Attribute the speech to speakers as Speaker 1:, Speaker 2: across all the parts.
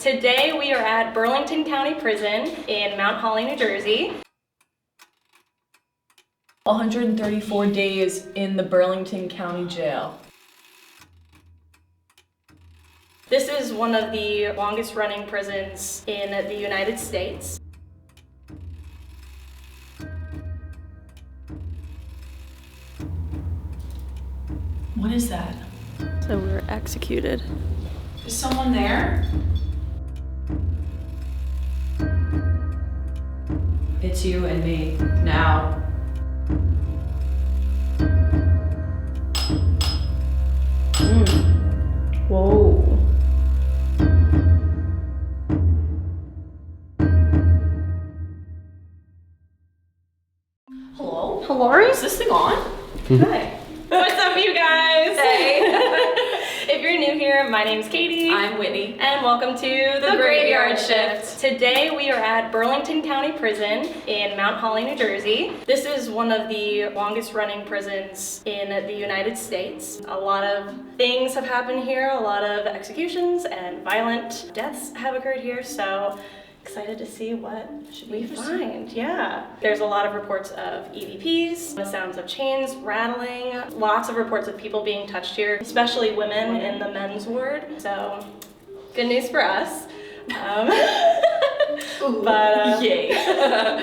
Speaker 1: Today we are at Burlington County Prison in Mount Holly, New Jersey.
Speaker 2: 134 days in the Burlington County Jail.
Speaker 1: This is one of the longest running prisons in the United States.
Speaker 2: What is that?
Speaker 1: So we were executed.
Speaker 2: Is someone there?
Speaker 3: It's you and me, now.
Speaker 1: Whoa.
Speaker 2: Hello?
Speaker 1: Hello?
Speaker 2: Is this thing on?
Speaker 1: Hi. What's up, you guys?
Speaker 3: Hey.
Speaker 1: If you're new here, my name's Katie.
Speaker 3: I'm Whitney.
Speaker 1: And welcome to the Graveyard Shift. Today we are at Burlington County Prison in Mount Holly, New Jersey. This is one of the longest running prisons in the United States. A lot of things have happened here, a lot of executions and violent deaths have occurred here, so excited to see what we find. Yeah. There's a lot of reports of EVPs, the sounds of chains rattling, lots of reports of people being touched here, especially women in the men's ward. So good news for us.
Speaker 3: Yay.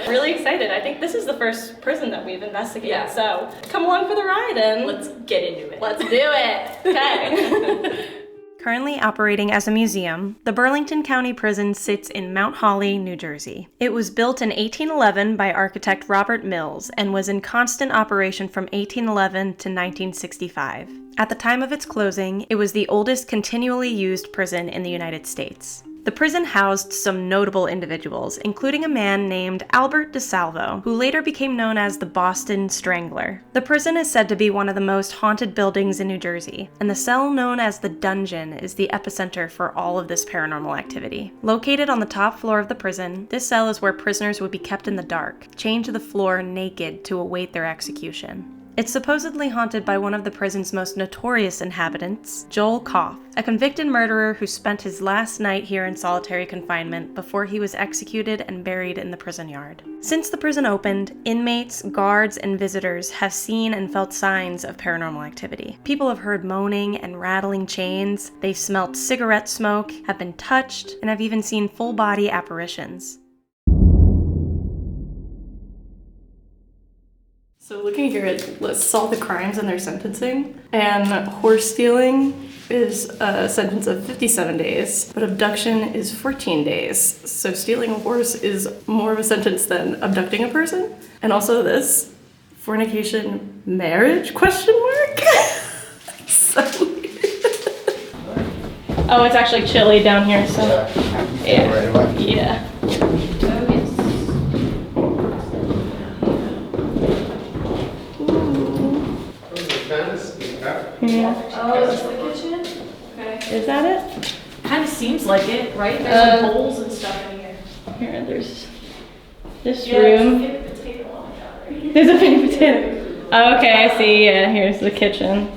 Speaker 1: Really excited. I think this is the first prison that we've investigated.
Speaker 3: Yeah.
Speaker 1: So come along for the ride and
Speaker 3: Let's get into it.
Speaker 1: let's do it. Okay. Currently operating as a museum, the Burlington County Prison sits in Mount Holly, New Jersey. It was built in 1811 by architect Robert Mills and was in constant operation from 1811 to 1965. At the time of its closing, it was the oldest continually used prison in the United States. The prison housed some notable individuals, including a man named Albert DeSalvo, who later became known as the Boston Strangler. The prison is said to be one of the most haunted buildings in New Jersey, and the cell known as the Dungeon is the epicenter for all of this paranormal activity. Located on the top floor of the prison, this cell is where prisoners would be kept in the dark, chained to the floor naked to await their execution. It's supposedly haunted by one of the prison's most notorious inhabitants, Joel Koff, a convicted murderer who spent his last night here in solitary confinement before he was executed and buried in the prison yard. Since the prison opened, inmates, guards, and visitors have seen and felt signs of paranormal activity. People have heard moaning and rattling chains, they've smelt cigarette smoke, have been touched, and have even seen full-body apparitions. So looking here, it lists all the crimes in their sentencing, and horse stealing is a sentence of 57 days, but abduction is 14 days. So stealing a horse is more of a sentence than abducting a person. And also this, fornication marriage, question mark? So weird. Oh, it's actually chilly down here, so yeah.
Speaker 4: Right away.
Speaker 1: Yeah. Yeah.
Speaker 3: Oh, is this the kitchen? Okay.
Speaker 1: Is that it?
Speaker 3: Kind of seems like it, right? There's some bowls and stuff in here.
Speaker 1: Here, there's this
Speaker 3: There's a
Speaker 1: room.
Speaker 3: fake potato on the gallery.
Speaker 1: There's a fake potato. Oh, okay, I see. Yeah, here's the kitchen.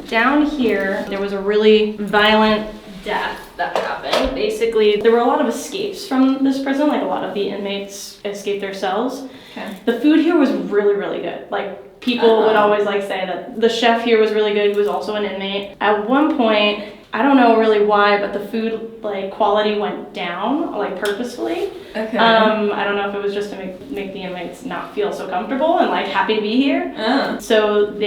Speaker 1: Down here, there was a really violent death that happened. Basically, there were a lot of escapes from this prison. Like, a lot of the inmates escaped their cells.
Speaker 3: Okay.
Speaker 1: The food here was really, really good. Like, people would always like say that the chef here was really good. He was also an inmate. At one point, I don't know really why, but the food like quality went down, like purposefully.
Speaker 3: Okay.
Speaker 1: I don't know if it was just to make the inmates not feel so comfortable and like happy to be here. So when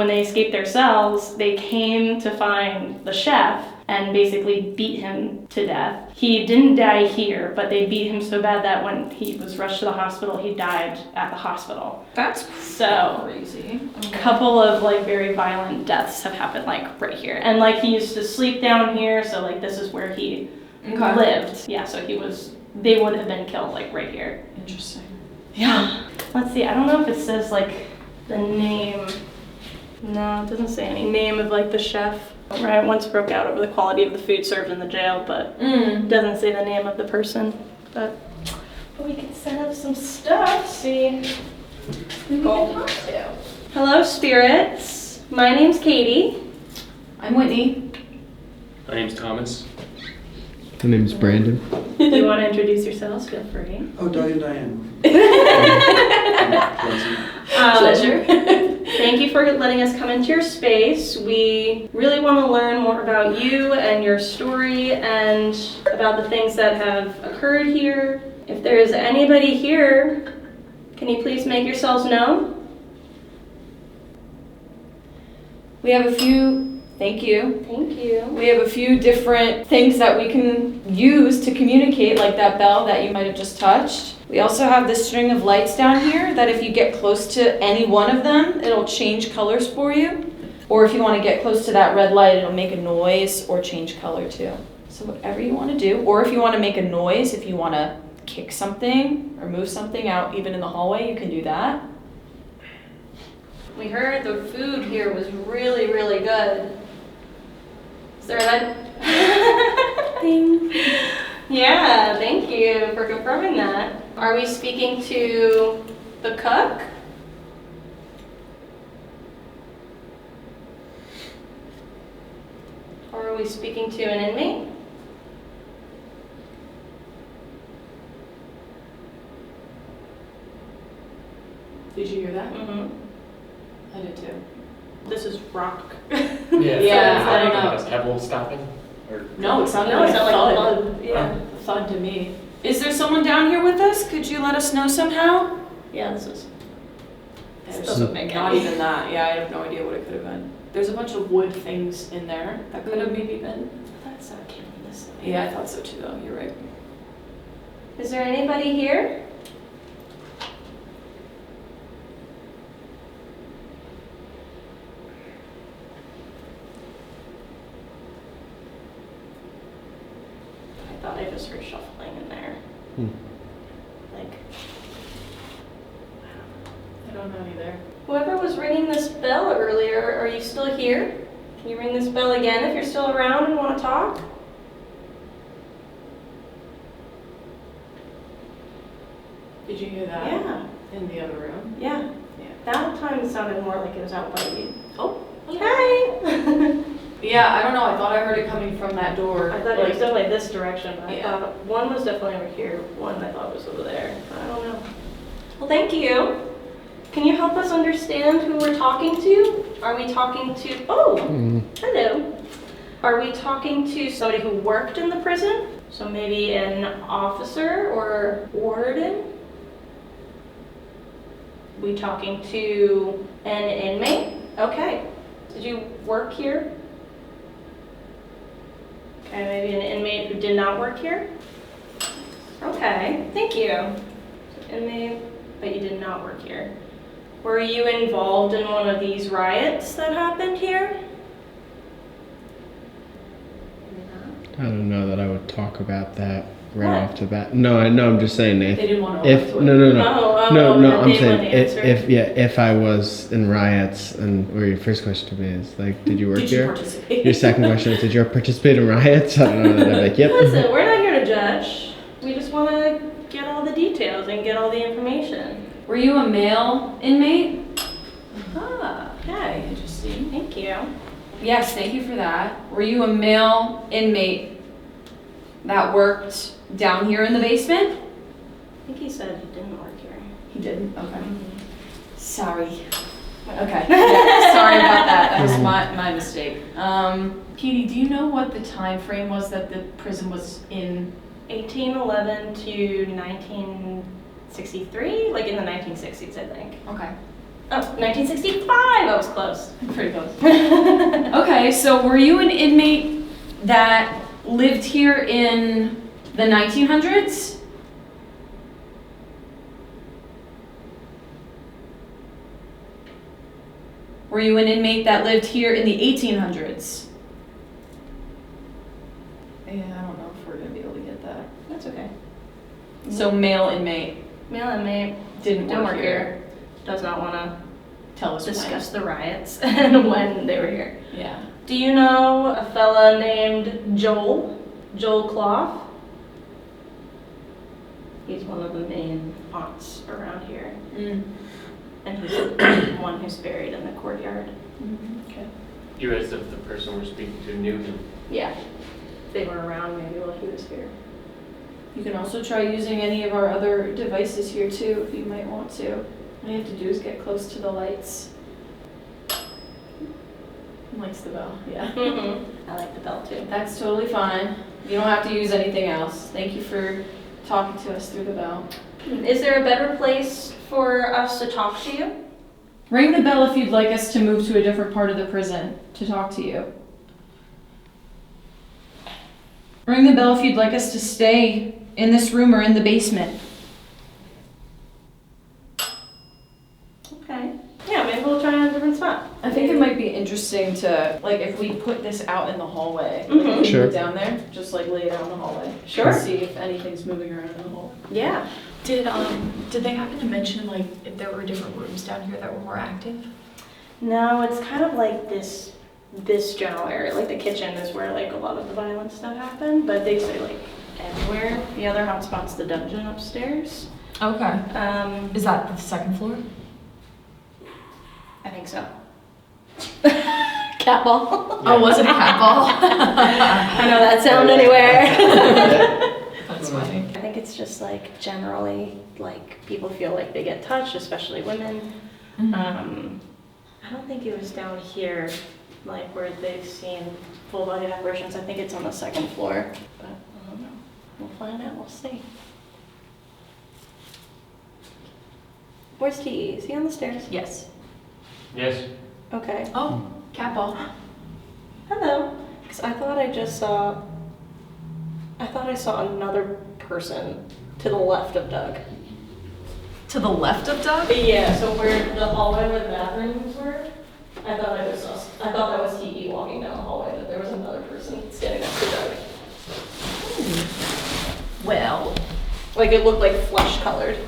Speaker 1: they escaped their cells, they came to find the chef and basically beat him to death. He didn't die here, but they beat him so bad that when he was rushed to the hospital, he died at the hospital.
Speaker 3: That's
Speaker 1: So
Speaker 3: crazy.
Speaker 1: a couple of like very violent deaths have happened like right here. And like he used to sleep down here, so like this is where he lived. Yeah, so they would have been killed like right here.
Speaker 3: Interesting.
Speaker 1: Yeah. Let's see, I don't know if it says like the name. No, it doesn't say any name of like the chef. Right, once broke out over the quality of the food served in the jail, but it doesn't say the name of the person. But we can set up some stuff, see who we can talk to. Hello, spirits. My name's Katie.
Speaker 3: I'm Whitney.
Speaker 4: My name's Thomas. My name's Brandon.
Speaker 1: If you want to introduce yourselves, feel free.
Speaker 5: Oh, Doug and Diane.
Speaker 1: Pleasure. Thank you for letting us come into your space. We really want to learn more about you and your story and about the things that have occurred here. If there is anybody here, can you please make yourselves known?
Speaker 2: We have a few, thank you.
Speaker 1: Thank you.
Speaker 2: We have a few different things that we can use to communicate, like that bell that you might have just touched. We also have this string of lights down here that if you get close to any one of them, it'll change colors for you. Or if you want to get close to that red light, it'll make a noise or change color too. So whatever you want to do, or if you want to make a noise, if you want to kick something or move something out even in the hallway, you can do that.
Speaker 1: We heard the food here was really, really good. Is there that? Ding. Yeah, thank you for confirming that. Are we speaking to the cook? Or are we speaking to an inmate?
Speaker 3: Did you hear that?
Speaker 1: Mm-hmm.
Speaker 3: I did too.
Speaker 1: This is rock.
Speaker 3: Yeah, I don't know.
Speaker 6: Like a pebble stopping? Or
Speaker 3: No, it sounded
Speaker 1: No,
Speaker 3: like
Speaker 1: it's
Speaker 3: a
Speaker 1: not like a
Speaker 3: thud.
Speaker 1: bug. Yeah.
Speaker 3: A thud to me.
Speaker 2: Is there someone down here with us? Could you let us know somehow?
Speaker 1: Yeah, this is. This
Speaker 3: There's
Speaker 1: doesn't make
Speaker 3: not
Speaker 1: any.
Speaker 3: even that. Yeah, I have no idea what it could have been. There's a bunch of wood things in there that could have maybe been.
Speaker 1: That's not came from this side.
Speaker 3: Yeah, I thought so too though. You're right.
Speaker 1: Is there anybody here? I thought I just heard shuffling in there. Like,
Speaker 3: I don't know either.
Speaker 1: whoever was ringing this bell earlier, are you still here? Can you ring this bell again if you're still around and want to talk?
Speaker 3: Did you hear that?
Speaker 1: Yeah,
Speaker 3: In the other room?
Speaker 1: yeah.
Speaker 3: Yeah.
Speaker 1: That time it sounded more like it was out by you.
Speaker 3: Oh.
Speaker 1: Hi!
Speaker 3: Yeah, I don't know. I thought I heard it coming from that door.
Speaker 1: I thought it was definitely this direction, but I
Speaker 3: Yeah.
Speaker 1: thought one was definitely over here, one I thought was over there. I don't know. Well, thank you. Can you help us understand who we're talking to? Are we talking to, oh, hello. Are we talking to somebody who worked in the prison? So maybe an officer or warden? We talking to an inmate? Okay. Did you work here? Okay, maybe an inmate who did not work here? Okay, thank you. So inmate, but you did not work here. Were you involved in one of these riots that happened here?
Speaker 4: I don't know that I would talk about that right
Speaker 1: What?
Speaker 4: off the bat. No, I know. I'm just saying
Speaker 3: They
Speaker 4: if
Speaker 3: didn't want to
Speaker 4: if
Speaker 3: to
Speaker 4: no
Speaker 3: it.
Speaker 4: no no
Speaker 1: Oh,
Speaker 4: no
Speaker 1: that
Speaker 4: I'm
Speaker 1: they
Speaker 4: saying
Speaker 1: wouldn't answer.
Speaker 4: if I was in riots and or your first question to me is like did you work
Speaker 3: Did you
Speaker 4: here?
Speaker 3: participate?
Speaker 4: Your second question is did you ever participate in riots? I don't know. That I'm like yep.
Speaker 1: Listen, we're not here to judge. We just want to get all the details and get all the information.
Speaker 2: Were you a male inmate? Ah, okay, interesting.
Speaker 1: Thank you.
Speaker 2: Yes, thank you for that. Were you a male inmate that worked down here in the basement?
Speaker 1: I think he said he didn't work here.
Speaker 2: He didn't, okay. Sorry. Okay, yeah, sorry about that, that was my mistake. Katie, do you know what the time frame was that the prison was in?
Speaker 1: 1811 to 1963, like in the 1960s, I think.
Speaker 2: Okay,
Speaker 1: Oh, 1965, I was close.
Speaker 2: pretty close. Okay, so were you an inmate that lived here in the 1900s? Were you an inmate that lived here in the 1800s?
Speaker 3: Yeah, I don't know if we're gonna be able to get that.
Speaker 1: That's okay.
Speaker 2: So male inmate,
Speaker 1: Male inmate,
Speaker 2: didn't
Speaker 1: don't
Speaker 2: work
Speaker 1: work here, does not want to
Speaker 2: Tell us
Speaker 1: discuss the riots and when they were here.
Speaker 2: when. Yeah.
Speaker 1: Do you know a fella named Joel? Joel Clough? He's one of the main haunts around here.
Speaker 2: Mm.
Speaker 1: And he's the one who's buried in the courtyard.
Speaker 2: Okay.
Speaker 6: You as if the person we're speaking to knew him.
Speaker 1: Yeah. they were around maybe while he was here.
Speaker 2: You can also try using any of our other devices here too, if you might want to. All you have to do is get close to the lights. Likes the bell, yeah.
Speaker 1: I like the bell too.
Speaker 2: That's totally fine. You don't have to use anything else. Thank you for talking to us through the bell.
Speaker 1: Is there a better place for us to talk to you?
Speaker 2: Ring the bell if you'd like us to move to a different part of the prison to talk to you. Ring the bell if you'd like us to stay in this room or in the basement.
Speaker 1: Okay. Yeah, maybe we'll try a different spot.
Speaker 2: I think it might be interesting to, like, if we put this out in the hallway,
Speaker 1: Mhm.
Speaker 2: like,
Speaker 4: Sure.
Speaker 2: put it down there, just like lay it out in the hallway.
Speaker 1: Sure.
Speaker 2: And see if anything's moving around in the hall.
Speaker 1: Yeah.
Speaker 3: Did they happen to mention like if there were different rooms down here that were more active?
Speaker 1: No, it's kind of like this general area. Like the kitchen is where like a lot of the violent stuff happened, but they say like everywhere. The other hotspot's the dungeon upstairs.
Speaker 3: Okay. Is that the second floor?
Speaker 1: I think so. Cat ball.
Speaker 3: Oh, was it a cat ball?
Speaker 1: I know that sound anywhere.
Speaker 3: That's funny.
Speaker 1: I think it's just like generally like people feel like they get touched, especially women. I don't think it was down here, like where they've seen full body apparitions. I think it's on the second floor, but I don't know. We'll find out. We'll see. Where's T.E.? Is he on the stairs?
Speaker 3: Yes.
Speaker 6: Yes.
Speaker 1: Okay.
Speaker 3: Oh, cat ball.
Speaker 1: Hello. Because I thought I just saw. I thought I saw another person to the left of Doug.
Speaker 3: To the left of Doug?
Speaker 1: Yeah, so where the hallway where the bathrooms were, I thought that was T.E. walking down the hallway, but there was another person standing next to Doug.
Speaker 3: Well.
Speaker 1: Like it looked like flesh colored.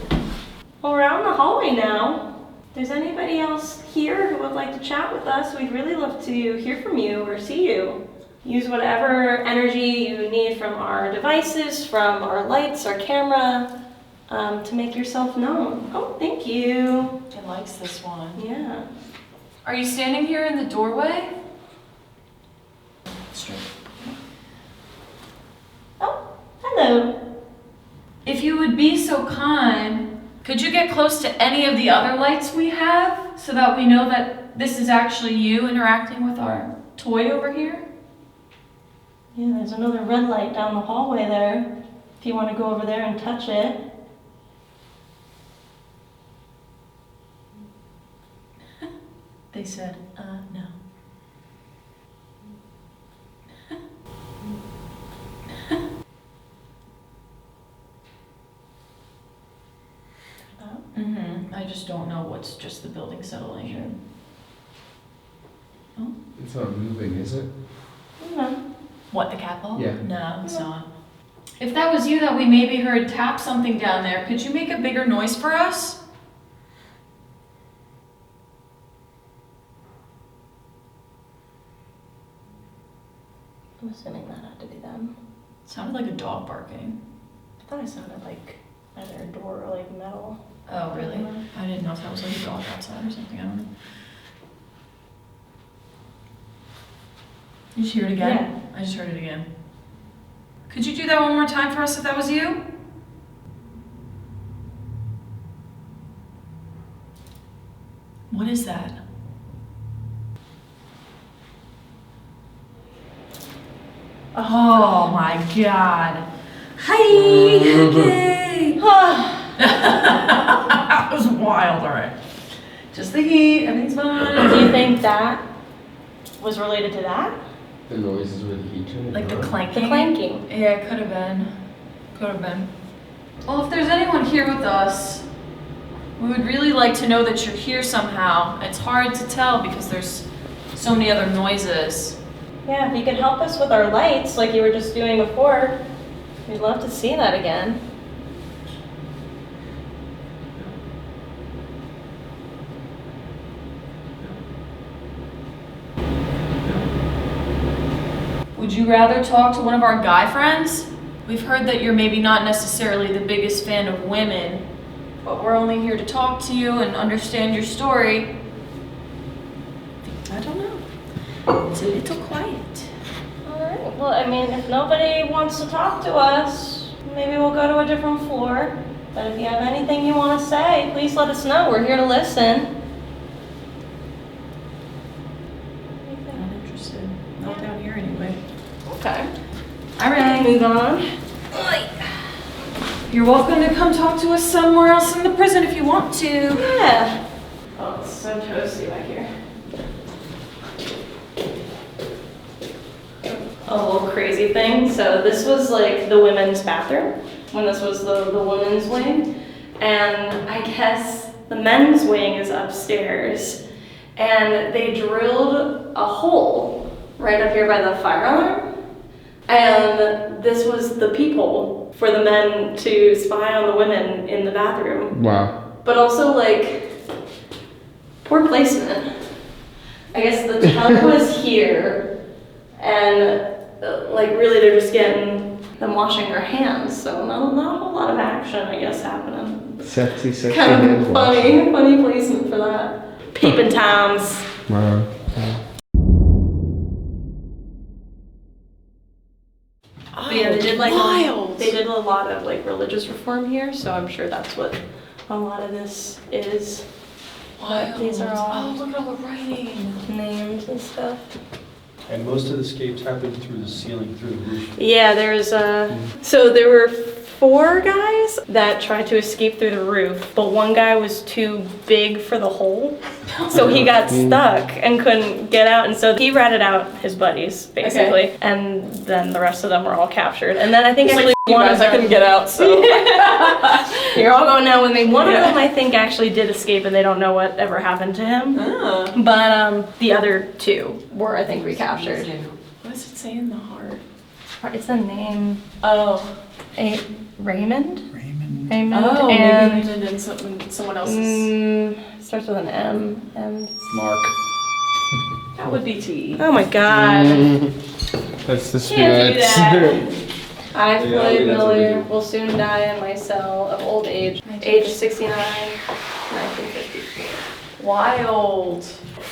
Speaker 1: Well, we're out in the hallway now. If there's anybody else here who would like to chat with us, we'd really love to hear from you or see you. Use whatever energy you need from our devices, from our lights, our camera, to make yourself known. Oh, thank you.
Speaker 2: It likes this one.
Speaker 1: Yeah.
Speaker 2: Are you standing here in the doorway?
Speaker 3: Straight.
Speaker 1: Oh, hello.
Speaker 2: If you would be so kind, could you get close to any of the other lights we have so that we know that this is actually you interacting with our toy over here?
Speaker 1: Yeah, there's another red light down the hallway there. If you want to go over there and touch it.
Speaker 3: They said, no. I just don't know what's just the building settling in.
Speaker 4: It's not moving, is it?
Speaker 1: No.
Speaker 3: What, the cat ball?
Speaker 4: Yeah.
Speaker 3: No, it's not.
Speaker 2: If that was you that we maybe heard tap something down there, could you make a bigger noise for us?
Speaker 1: I'm assuming that had to be them.
Speaker 3: It sounded like a dog barking.
Speaker 1: I thought it sounded like either a door or like metal.
Speaker 3: Oh, really? I didn't know if that was like a dog outside or something. I don't know. Did you hear it again?
Speaker 1: Yeah.
Speaker 3: I just heard it again.
Speaker 2: Could you do that one more time for us if that was you?
Speaker 3: What is that? Oh my god. Hi! Hey! That was wild, alright. Just the heat, everything's fine.
Speaker 1: Do you think that was related to that?
Speaker 4: The noises with the heat turning
Speaker 3: Like the
Speaker 4: on?
Speaker 3: clanking?
Speaker 1: The clanking.
Speaker 2: Yeah, it could have been. Could have been. Well, if there's anyone here with us, we would really like to know that you're here somehow. It's hard to tell because there's so many other noises.
Speaker 1: Yeah, if you could help us with our lights like you were just doing before, we'd love to see that again.
Speaker 2: Would you rather talk to one of our guy friends? We've heard that you're maybe not necessarily the biggest fan of women, but we're only here to talk to you and understand your story. I don't know. It's a little quiet.
Speaker 1: All right. Well, I mean, if nobody wants to talk to us, maybe we'll go to a different floor. But if you have anything you want to say, please let us know. We're here to listen.
Speaker 3: Not interested. Not down here anyway.
Speaker 1: Okay.
Speaker 2: All right, move on. You're welcome to come talk to us somewhere else in the prison if you want to.
Speaker 1: Yeah. Oh, it's so toasty back here. A little crazy thing. So this was like the women's bathroom when this was the women's wing. And I guess the men's wing is upstairs. And they drilled a hole right up here by the fire alarm. And this was the peephole for the men to spy on the women in the bathroom.
Speaker 4: Wow.
Speaker 1: But also, like, poor placement. I guess the tub was here, and like really they're just getting them washing their hands, so not a whole lot of action, I guess, happening.
Speaker 4: Sexy
Speaker 1: Kind
Speaker 4: hand
Speaker 1: of
Speaker 4: washing.
Speaker 1: funny placement for that. Peeping Toms.
Speaker 4: Wow.
Speaker 1: But yeah, they did like
Speaker 3: wild.
Speaker 1: they did a lot of like religious reform here, so I'm sure that's what a lot of this is. But these are all
Speaker 3: Oh, look at all the writing.
Speaker 1: names and stuff.
Speaker 5: And most of the escapes happened through the ceiling, through the roof.
Speaker 1: Yeah, there's so there were 4 guys that tried to escape through the roof, but one guy was too big for the hole, so he got stuck and couldn't get out, and so he ratted out his buddies basically, and then the rest of them were all captured. And then I think actually
Speaker 3: You
Speaker 1: one
Speaker 3: guys,
Speaker 1: of
Speaker 3: I
Speaker 1: them,
Speaker 3: couldn't get out, so.
Speaker 1: you're all going out with me. One
Speaker 3: Yeah.
Speaker 1: of them I think actually did escape, and they don't know what ever happened to him.
Speaker 3: Ah.
Speaker 1: But the other 2 were I think recaptured.
Speaker 3: What does it say in the heart?
Speaker 1: It's a name.
Speaker 3: Oh.
Speaker 1: Raymond?
Speaker 5: Raymond.
Speaker 1: Raymond.
Speaker 3: Oh,
Speaker 1: and
Speaker 3: maybe Raymond and someone else's.
Speaker 1: Starts with an M. And
Speaker 5: Mark.
Speaker 3: That would be T.
Speaker 1: oh my God!
Speaker 4: That's the
Speaker 1: Can't do
Speaker 4: spirits.
Speaker 1: that. I, Floyd
Speaker 5: that's what we
Speaker 1: Miller,
Speaker 5: do.
Speaker 1: will soon die in my cell of old age, age 69, 1954.
Speaker 3: Wild.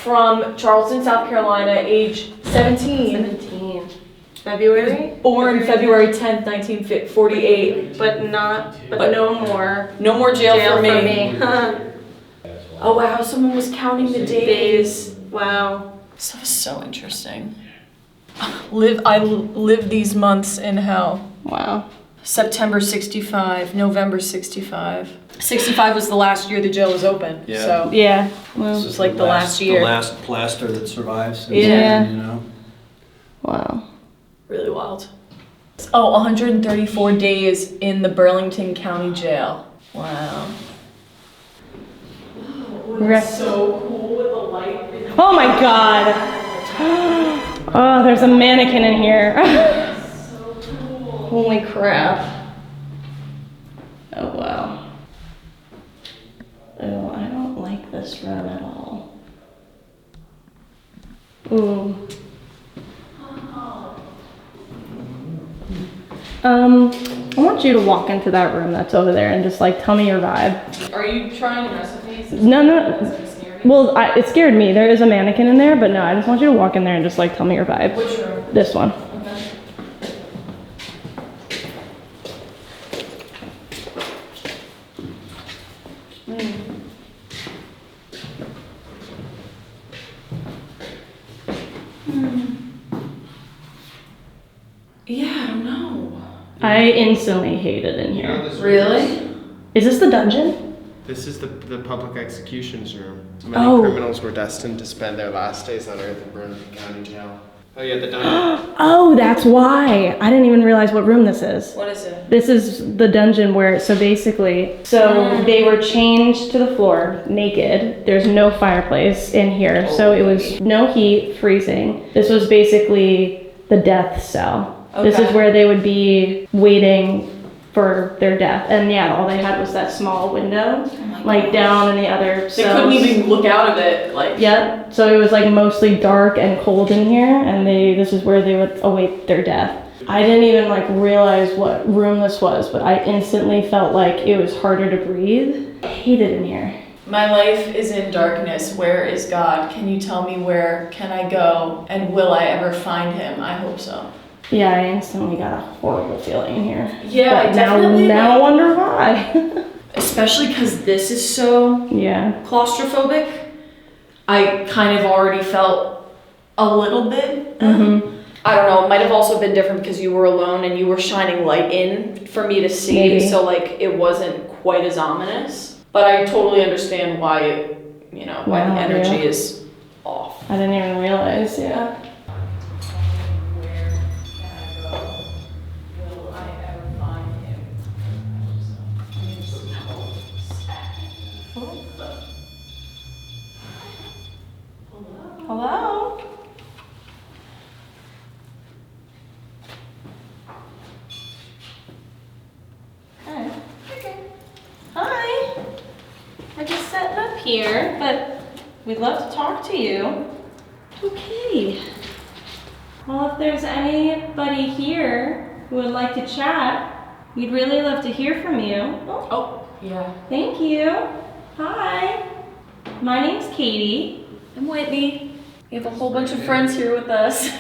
Speaker 3: From Charleston, South Carolina, age 17.
Speaker 1: 17. February?
Speaker 3: Born February 10th, 1948.
Speaker 1: But no more.
Speaker 3: No more jail,
Speaker 1: Jail
Speaker 3: for me.
Speaker 1: Huh.
Speaker 3: Oh wow, someone was counting the days.
Speaker 1: Wow.
Speaker 3: This was so interesting. I lived these months in hell.
Speaker 1: Wow.
Speaker 3: September 65, November 65. 65 was the last year the jail was open.
Speaker 5: Yeah.
Speaker 3: So
Speaker 1: Yeah.
Speaker 5: This
Speaker 1: Well,
Speaker 5: is
Speaker 3: was like the last year.
Speaker 5: The last plaster that survives. since
Speaker 1: Yeah.
Speaker 5: then, you know.
Speaker 1: wow.
Speaker 3: really wild. Oh, 134 days in the Burlington County Jail. Wow.
Speaker 1: Rest-
Speaker 3: So cool with the light.
Speaker 1: Oh my God. Oh, there's a mannequin in here. Holy crap. Oh wow. Oh, I don't like this room at all. Ooh. I want you to walk into that room that's over there and just like tell me your vibe.
Speaker 3: Are you trying recipes?
Speaker 1: No. Well, it scared me. There is a mannequin in there, but no, I just want you to walk in there and just like tell me your vibe.
Speaker 3: Which room?
Speaker 1: This one.
Speaker 3: Okay. Yeah, I don't know.
Speaker 1: I instantly hate it in here.
Speaker 3: Really?
Speaker 1: Is this the dungeon?
Speaker 4: This is the public executions room. Many
Speaker 1: Oh.
Speaker 4: criminals were destined to spend their last days on earth in Burlington County Jail. Oh yeah, the dungeon.
Speaker 1: Oh, that's why. I didn't even realize what room this is.
Speaker 3: What is it?
Speaker 1: This is the dungeon where, so basically, they were chained to the floor, naked. There's no fireplace in here, so it was no heat, freezing. This was basically the death cell. This is
Speaker 3: Okay.
Speaker 1: where they would be waiting for their death. And yeah, all they had was that small window, like down in the other
Speaker 3: They
Speaker 1: cells.
Speaker 3: couldn't even look out of it, like.
Speaker 1: Yep. So it was like mostly dark and cold in here, and this is where they would await their death. I didn't even like realize what room this was, but I instantly felt like it was harder to breathe. I hate it in here.
Speaker 3: My life is in darkness. Where is God? Can you tell me where can I go? And will I ever find him? I hope so.
Speaker 1: Yeah, I instantly got a horrible feeling here.
Speaker 3: Yeah,
Speaker 1: But now I wonder why.
Speaker 3: especially because this is so
Speaker 1: Yeah.
Speaker 3: claustrophobic. I kind of already felt a little bit.
Speaker 1: Mm-hmm.
Speaker 3: I don't know, it might have also been different because you were alone and you were shining light in for me to see,
Speaker 1: Maybe.
Speaker 3: so like it wasn't quite as ominous. But I totally understand why why the
Speaker 1: Wow,
Speaker 3: energy
Speaker 1: yeah.
Speaker 3: is off.
Speaker 1: I didn't even realize, yeah.
Speaker 3: Where can I go? Will I ever find him?
Speaker 1: Hello? Hi. Hi. I'm just setting up here, but we'd love to talk to you. Okay. Well, if there's anybody here who would like to chat, we'd really love to hear from you. Oh,
Speaker 3: Oh, yeah.
Speaker 1: thank you. Hi. My name's Katie.
Speaker 3: I'm Whitney. We have a whole bunch of friends here with us.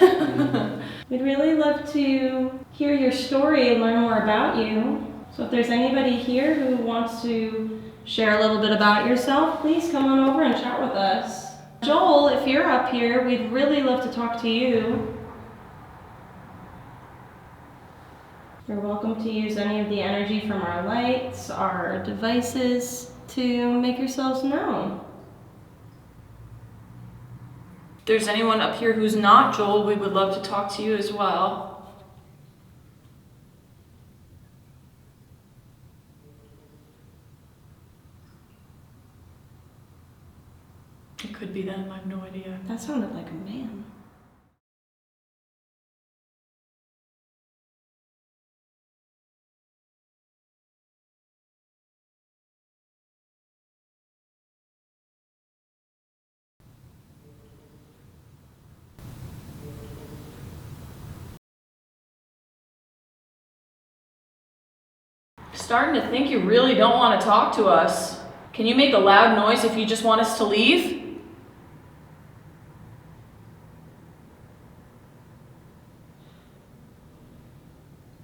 Speaker 1: We'd really love to hear your story and learn more about you. So if there's anybody here who wants to share a little bit about yourself, please come on over and chat with us. Joel, if you're up here, we'd really love to talk to you. You're welcome to use any of the energy from our lights, our devices, to make yourselves known.
Speaker 3: If there's anyone up here who's not Joel, we would love to talk to you as well. It could be them, I have no idea.
Speaker 1: That sounded like a man.
Speaker 3: Starting to think you really don't want to talk to us. Can you make a loud noise if you just want us to leave?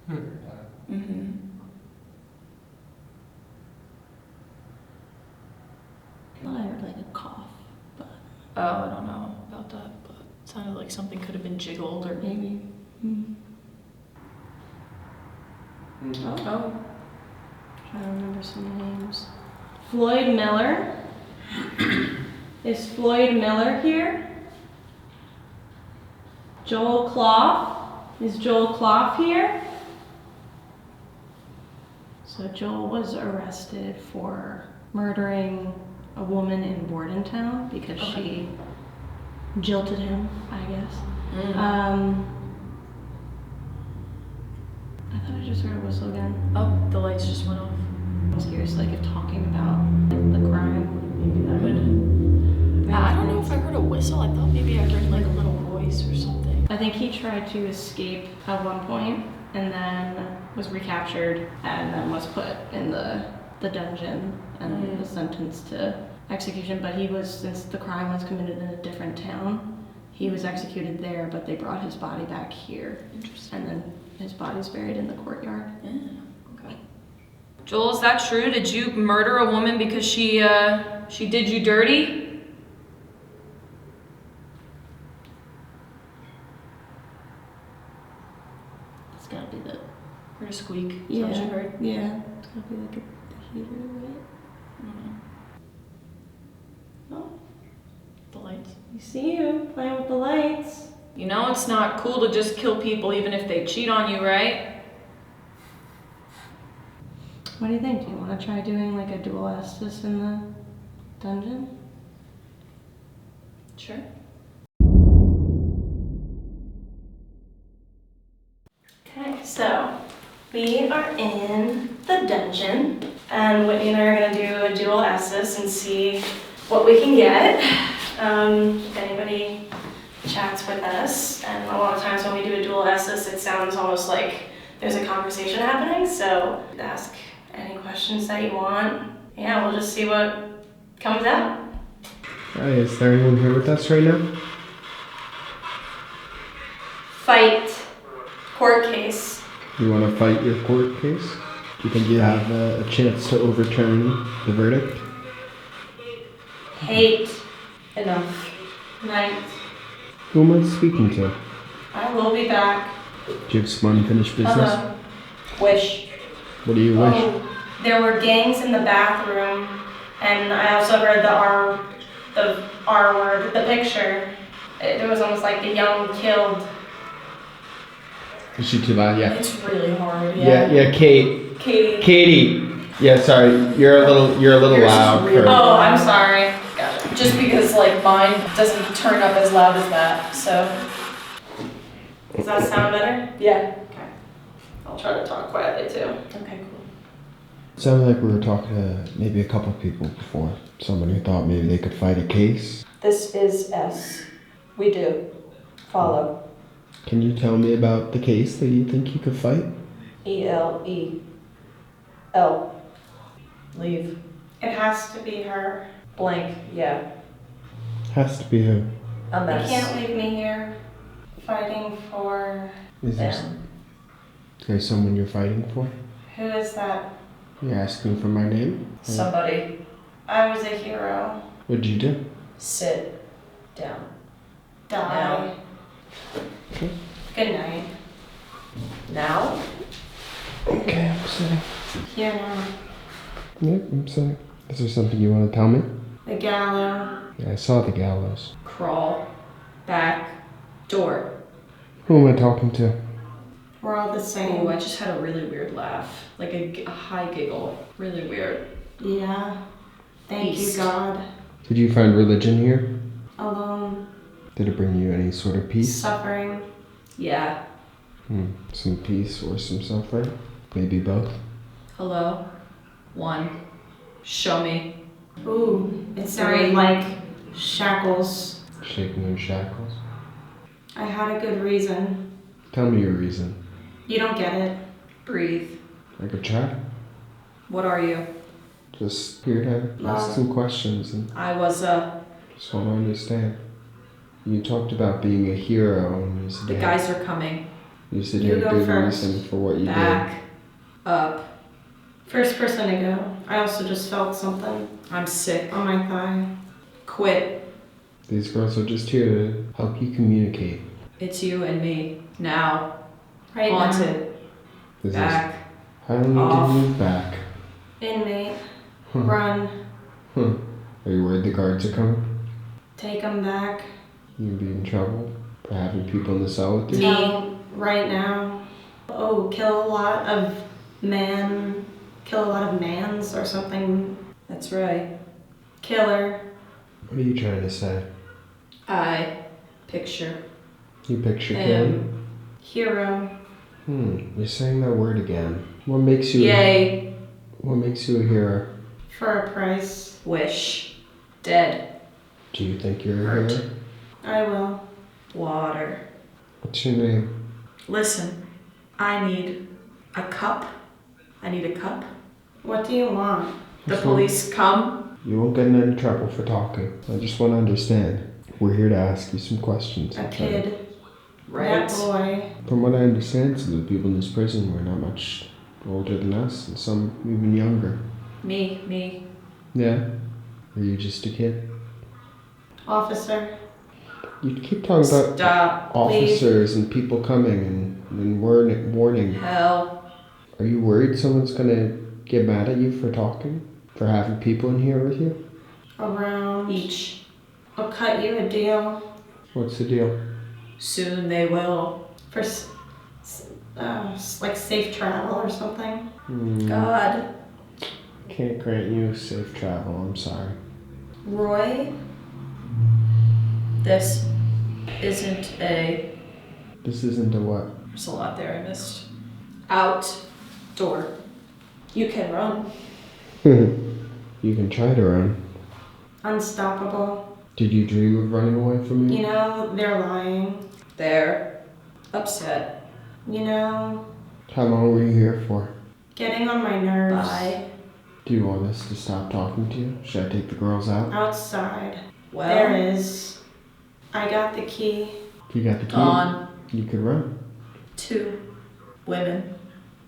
Speaker 3: Mm-hmm.
Speaker 1: I thought I heard like a cough, but
Speaker 3: Oh, I don't know about that, but it sounded like something could have been jiggled or
Speaker 1: maybe.
Speaker 3: Oh.
Speaker 1: Trying to remember some names. Floyd Miller. Is Floyd Miller here? Joel Clough. Is Joel Clough here? So Joel was arrested for murdering a woman in Bordentown because she jilted him, I guess. I thought I just heard a whistle again.
Speaker 3: Oh, the lights just went off.
Speaker 1: I was curious, like, if talking about the crime, maybe that would.
Speaker 3: I don't know if I heard a whistle. I thought maybe I heard like a little voice or something.
Speaker 1: I think he tried to escape at one point and then was recaptured and then was put in the dungeon and was sentenced to execution. But he was, since the crime was committed in a different town, he was executed there, but they brought his body back here.
Speaker 3: Interesting.
Speaker 1: And then his body's buried in the courtyard.
Speaker 3: Yeah. Okay. Joel, is that true? Did you murder a woman because she did you dirty?
Speaker 1: It's gotta be the.
Speaker 3: Heard a squeak. Is that what you heard?
Speaker 1: Yeah. It's gotta be like the heater, right? Oh,
Speaker 3: The lights.
Speaker 1: you see you playing with the lights.
Speaker 3: You know it's not cool to just kill people even if they cheat on you, right?
Speaker 1: What do you think? Do you want to try doing like a dual Estus in the dungeon?
Speaker 3: Sure.
Speaker 1: Okay, so we are in the dungeon, and Whitney and I are going to do a dual Estus and see what we can get. If anybody chats with us, and a lot of times when we do a dual Estus, it sounds almost like there's a conversation happening, so ask any questions that you want. Yeah, we'll just see what comes out.
Speaker 4: Hi, is there anyone here with us right now?
Speaker 1: Fight. Court case.
Speaker 4: You want to fight your court case? Do you think you have a chance to overturn the verdict?
Speaker 1: Hate.
Speaker 2: Enough.
Speaker 1: Night.
Speaker 4: Who am I speaking to?
Speaker 1: I will be back.
Speaker 4: Do you have some unfinished business?
Speaker 2: Wish.
Speaker 4: What do you wish?
Speaker 1: Oh, there were gangs in the bathroom, and I also heard the R word, the picture. It was almost like the young killed.
Speaker 4: Is she too loud? Yeah.
Speaker 3: It's really hard.
Speaker 4: Yeah, Katie. Yeah, sorry. You're a little
Speaker 3: Yours is
Speaker 4: loud.
Speaker 3: really-
Speaker 1: Oh, I'm sorry.
Speaker 3: Gotcha. Just because like mine doesn't turn up as loud as that, so.
Speaker 1: Does that sound better?
Speaker 2: Yeah.
Speaker 1: Okay. I'll try to talk quietly too.
Speaker 3: Okay, cool.
Speaker 4: Sounded like we were talking to maybe a couple people before. Someone who thought maybe they could fight a case.
Speaker 2: This is S. We do. Follow.
Speaker 4: Can you tell me about the case that you think you could fight?
Speaker 2: ELEL. Leave.
Speaker 1: It has to be her.
Speaker 2: Blank. Yeah.
Speaker 4: Has to be her.
Speaker 2: A
Speaker 1: They
Speaker 2: mess.
Speaker 1: can't leave me here fighting for
Speaker 4: Is
Speaker 2: Them.
Speaker 4: there someone you're fighting for?
Speaker 1: who is that?
Speaker 4: You're asking for my name?
Speaker 2: Somebody.
Speaker 1: I was a hero.
Speaker 4: What'd you do?
Speaker 2: Sit down.
Speaker 1: Die.
Speaker 4: Okay.
Speaker 1: Good night.
Speaker 2: Now?
Speaker 4: Okay, I'm sitting.
Speaker 1: Here now.
Speaker 4: Yep, I'm sitting. Is there something you want to tell me?
Speaker 1: The gallows.
Speaker 4: Yeah, I saw the gallows.
Speaker 2: Crawl. Back. Door.
Speaker 4: Who am I talking to?
Speaker 1: We're all the same.
Speaker 2: Oh, I just had a really weird laugh. Like a high giggle. Really weird.
Speaker 1: Yeah. Thank
Speaker 2: Peace.
Speaker 1: you, God.
Speaker 4: Did you find religion here?
Speaker 1: Alone.
Speaker 4: Did it bring you any sort of peace?
Speaker 1: Suffering.
Speaker 2: Yeah.
Speaker 4: Some peace or some suffering? Maybe both?
Speaker 2: Hello? 1. Show me.
Speaker 1: Ooh, it sounded
Speaker 2: 3.
Speaker 1: like shackles.
Speaker 4: Shaking your shackles?
Speaker 1: I had a good reason.
Speaker 4: Tell me your reason.
Speaker 1: You don't get it.
Speaker 2: Breathe.
Speaker 4: I could chat.
Speaker 2: What are you?
Speaker 4: Just here to ask some questions and
Speaker 2: I was
Speaker 4: just want to understand. You talked about being a hero and you said
Speaker 2: the
Speaker 4: you
Speaker 2: guys are coming.
Speaker 4: you said
Speaker 1: You
Speaker 4: you had a
Speaker 1: go
Speaker 4: good
Speaker 1: first.
Speaker 4: reason for what you
Speaker 2: Back. Up.
Speaker 1: First person to go. I also just felt something
Speaker 2: I'm sick.
Speaker 1: on my thigh.
Speaker 2: Quit.
Speaker 4: did. These girls are just here to help you communicate.
Speaker 2: It's you and me. Now.
Speaker 1: Right
Speaker 2: Haunted.
Speaker 4: This
Speaker 2: Back.
Speaker 4: is how do you
Speaker 2: Off.
Speaker 4: move back?
Speaker 1: now. Inmate.
Speaker 4: Huh.
Speaker 1: Run.
Speaker 4: Huh. Are you worried the guards are coming?
Speaker 1: Take them back.
Speaker 4: You'd be in trouble for having people in the cell with you?
Speaker 1: Tell right now. Oh, kill a lot of mans or something.
Speaker 2: That's right.
Speaker 1: Killer.
Speaker 4: What are you trying to say?
Speaker 2: I picture
Speaker 4: You picture
Speaker 2: him.
Speaker 4: Kim?
Speaker 1: Hero.
Speaker 4: You're saying that word again. What makes you
Speaker 2: Yay.
Speaker 4: What makes you a hero?
Speaker 1: For a price.
Speaker 2: Wish. Dead.
Speaker 4: Do you think you're a
Speaker 2: Hurt.
Speaker 4: hero?
Speaker 1: I will.
Speaker 2: Water.
Speaker 4: What's your name?
Speaker 2: Listen. I need a cup. I need a cup.
Speaker 1: What do you want?
Speaker 2: The
Speaker 4: Just
Speaker 2: police come.
Speaker 4: You won't get in any trouble for talking. I just want to understand. We're here to ask you some questions.
Speaker 1: A kid.
Speaker 2: Right.
Speaker 1: That boy.
Speaker 4: From what I understand, some of the people in this prison were not much older than us, and some even younger.
Speaker 2: Me.
Speaker 4: Yeah? Are you just a kid?
Speaker 1: Officer.
Speaker 4: You keep talking about
Speaker 2: Stop.
Speaker 4: officers and people coming and warning.
Speaker 2: Hell.
Speaker 4: Are you worried someone's gonna get mad at you for talking? For having people in here with you?
Speaker 1: Around.
Speaker 2: Each.
Speaker 1: I'll cut you a deal.
Speaker 4: What's the deal?
Speaker 2: Soon they will.
Speaker 1: For like safe travel or something.
Speaker 2: God.
Speaker 4: Can't grant you safe travel, I'm sorry.
Speaker 1: Roy.
Speaker 2: This isn't a.
Speaker 4: This isn't a what?
Speaker 2: There's a lot there I missed. Outdoor. You can run.
Speaker 4: You can try to run.
Speaker 1: Unstoppable.
Speaker 4: Did you dream of running away from me?
Speaker 1: You know, they're lying.
Speaker 2: They're upset.
Speaker 1: You know,
Speaker 4: How long were you here for?
Speaker 1: getting on my nerves.
Speaker 2: Bye.
Speaker 4: Do you want us to stop talking to you? Should I take the girls out?
Speaker 1: Outside.
Speaker 2: Well.
Speaker 1: There is. I got the key.
Speaker 4: You got the key?
Speaker 2: On.
Speaker 4: You could run.
Speaker 2: To.
Speaker 3: Women.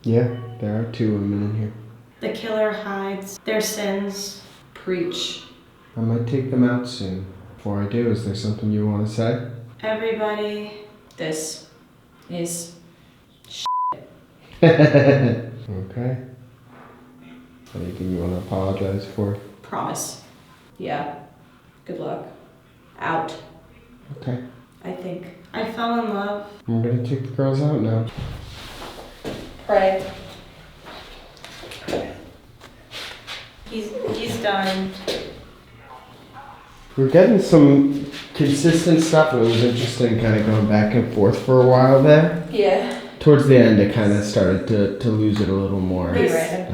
Speaker 4: Yeah, there are 2 women in here.
Speaker 1: The killer hides their sins.
Speaker 2: Preach.
Speaker 4: I might take them out soon. Before I do, is there something you want to say?
Speaker 1: Everybody.
Speaker 2: This is
Speaker 4: Okay. Anything you want to apologize for?
Speaker 2: promise. Yeah. Good luck. Out.
Speaker 4: Okay.
Speaker 2: I think.
Speaker 1: I fell in love.
Speaker 4: I'm gonna take the girls out now.
Speaker 2: Pray.
Speaker 1: He's done.
Speaker 4: We're getting some consistent stuff. It was interesting kind of going back and forth for a while there.
Speaker 2: Yeah.
Speaker 4: Towards the end, it kind of started to lose it a little more.
Speaker 2: Be right.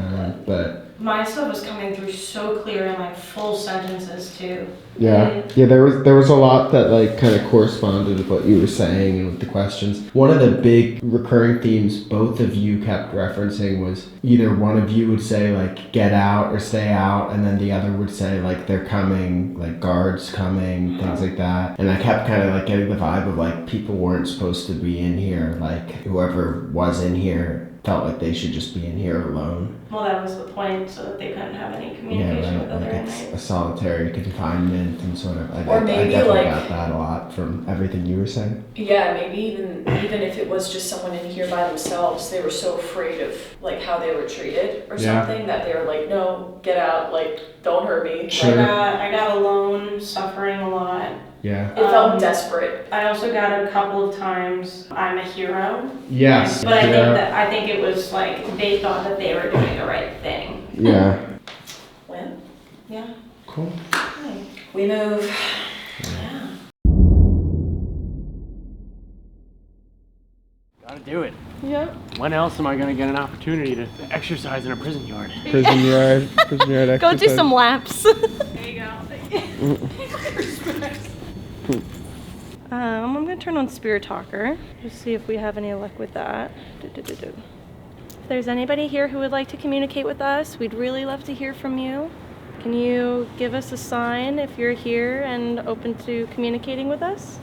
Speaker 4: But
Speaker 1: My stuff was coming through so clear in like full sentences too.
Speaker 4: yeah, there was a lot that like kind of corresponded with what you were saying and with the questions. One of the big recurring themes both of you kept referencing was either one of you would say like get out or stay out, and then the other would say like they're coming, like guards coming, things like that. And I kept kind of like getting the vibe of like people weren't supposed to be in here, like whoever was in here felt like they should just be in here alone.
Speaker 1: Well, that was the point, so that they couldn't have any
Speaker 4: Yeah,
Speaker 1: communication with
Speaker 4: right.
Speaker 1: other
Speaker 4: Like it's a
Speaker 1: inmates.
Speaker 4: solitary confinement and sort of.
Speaker 3: Or
Speaker 4: I
Speaker 3: maybe,
Speaker 4: definitely
Speaker 3: like-
Speaker 4: got that a lot from everything you were saying.
Speaker 3: Yeah, maybe even if it was just someone in here by themselves, they were so afraid of like how they were treated or
Speaker 4: Yeah.
Speaker 3: something that they were like, no, get out, like don't hurt me.
Speaker 4: Sure.
Speaker 1: I got alone, suffering a lot.
Speaker 4: Yeah.
Speaker 3: It felt desperate.
Speaker 1: I also got a couple of times, I'm a hero.
Speaker 4: Yes.
Speaker 1: But
Speaker 4: yeah.
Speaker 1: I think it was like they thought that they were doing the right thing.
Speaker 4: Yeah.
Speaker 3: When?
Speaker 1: Yeah.
Speaker 4: Cool.
Speaker 1: Hi.
Speaker 3: We move.
Speaker 1: Yeah.
Speaker 6: Gotta do it.
Speaker 1: Yep.
Speaker 6: When else am I gonna get an opportunity to exercise in a prison yard?
Speaker 4: Prison yard.
Speaker 1: Go do some laps.
Speaker 2: There you go.
Speaker 1: I'm gonna turn on Spirit Talker. Just see if we have any luck with that. If there's anybody here who would like to communicate with us, we'd really love to hear from you. Can you give us a sign if you're here and open to communicating with us?